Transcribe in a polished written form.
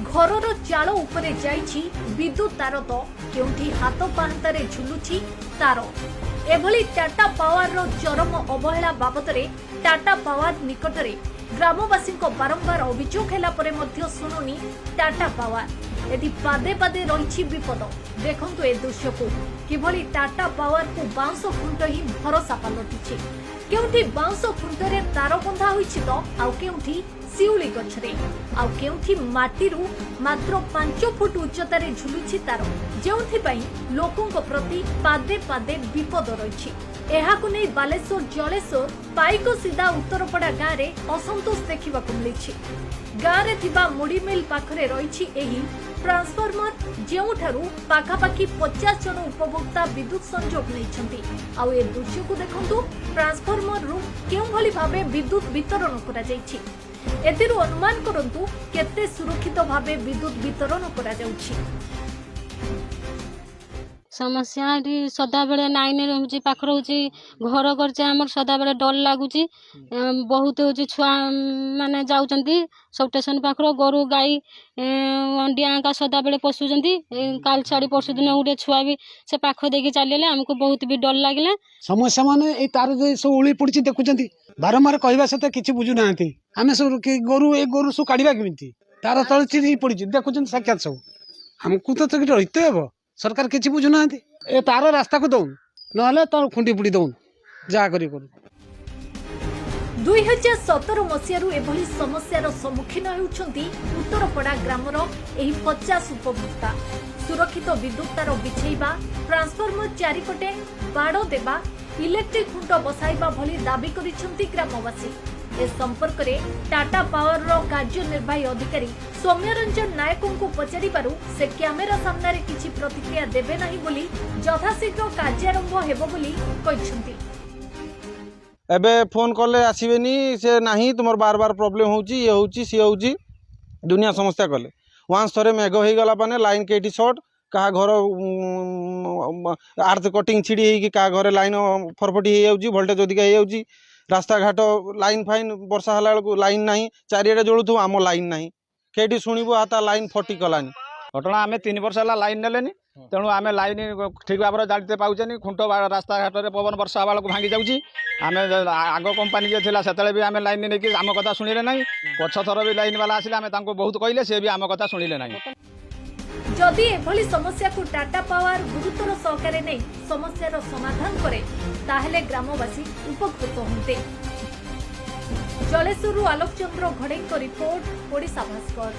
घरर चाल उपरे जाइछि विद्युत तार तो केउठी हाथ पाहांतारे झुलुछि तार। एभली टाटा पावर रो चरम अवहेला बाबतरे टाटा पावर निकटरे ग्रामवासी बारंबार अभियोग हेला परे मध्य सुनुनी टाटा पावर। यदि पादे पादे रही विपद देखंतु ए दृश्य को किभली टाटा पावर को बाउंस खुंट ही भरोसा पलटिछि। केउठी बाउंस खुंटरे तार बंधा होइछि तो आउ केउठी सिउली गछरे आउ केउठी माटीरू मात्र 5 फुट उच्चतारे झुलुछि तार, जेउथि पई लोकंक प्रति पादे पादे विपद रहिछि। एहाकु नै बालेश्वर जलेश्वर पाइको सीधा उत्तरपड़ा गाँव रे असंतोष देखिबाकु मिलिछि। गाँव रे थिबा मुड़ी मिल पाखरे रहिछि एही ट्रांसफार्मर, जेउठारू पाखापाखी 50 जन उपभोक्ता विद्युत संजोग नैछंती। आउ ए दृश्य को देखंतु ट्रांसफार्मर रु केउ भली भाबे विद्युत वितरण करा जायछि। एतिरु अनुमान करंतु केते सुरक्षित भाबे विद्युत वितरण करा जाउछि। समस्या सदा बेले नाइन रोचे पाख रोचे घर करचे आमर सदा बेले डर लगुच। बहुत हो छुआ मैंने जाऊँच सब स्टेशन पाख गोरु गाई अंडिया सदा बेले पशुंट। काल छाड़ी परसु दिन गोटे छुआ भी से पाख देकी चलिए आमको बहुत भी डर लगे। समस्या माने तार सब उड़ी पड़ी देखुं बारंबार कहवा सहित किसी बुझुना आम सब गोरु ए गोरु सब काढ़ा केमी तार तले चिड़ी पड़ी देखुं साक्षात सब आमको तो रहित हे सरकार किसी बुझुना ए तार रास्ता को दौन ना तार खुंटी पुड़ी दौन जहाँ कर 2017 मसीहारू एभली समस्यार सम्मुखीन होउछंती उत्तरपड़ा ग्रामर एही 50 उपभोक्ता। सुरक्षित विद्युत तार बिछेइबा, ट्रांसफार्मर चारिपटे बाड़ देबा, इलेक्ट्रिक खुंट बसाइबा भली दाबी करिसंती ग्रामवासी। ए संपर्क रे टाटा पावर रो कार्यनिर्वाही अधिकारी सौम्यरंजन नायकों को पचारिबारु से कैमेरा सामने रे किछि प्रतिक्रिया देबे नाही बोली यथाशीघ्र कार्यारंभ हेबो बोली कहिसंती। एबे फोन कले आसीबेनी से नाही तुमर बार बार प्रॉब्लम होउची ये होउची सी होउची दुनिया समस्या कले वांस थरे मेघ होई गला पाने लाइन केटी शॉर्ट कहा घर आर्थ कटिंग छिड़ी हेकी कहा घरे लाइन फरफटी हे जाउची वोल्टेज अधिक हे जाउची रास्ता घाट लाइन फाइन वर्षा हला बेलू लाइन नाही चारिआडे जळुथु आम लाइन नाही केटी सुनिबो आता लाइन फटी कलानी घटना आम 3 वर्ष है लाइन नेलेनी तेणु आम लाइन ठीक भाव जानते पाऊँ खुंट रास्ता घाट में पवन वर्षा बेलू भांगी जाऊँगी आम आग कंपानी जे थिला सेतले भी आम लाइन नहीं आम कथा शुणिले ना पछ थर भी लाइन वाला आसिले आम बहुत कहले सी भी आम कथा शुणिले ना। जदि एभली समस्या को टाटा पावर गुरुतर सहकारे नहीं समस्यार समाधान करे ताहेले ग्रामवासी उपकृत होते। जलेश्वरु आलोक चंद्र घड़े रिपोर्ट, ओडिशा भास्कर।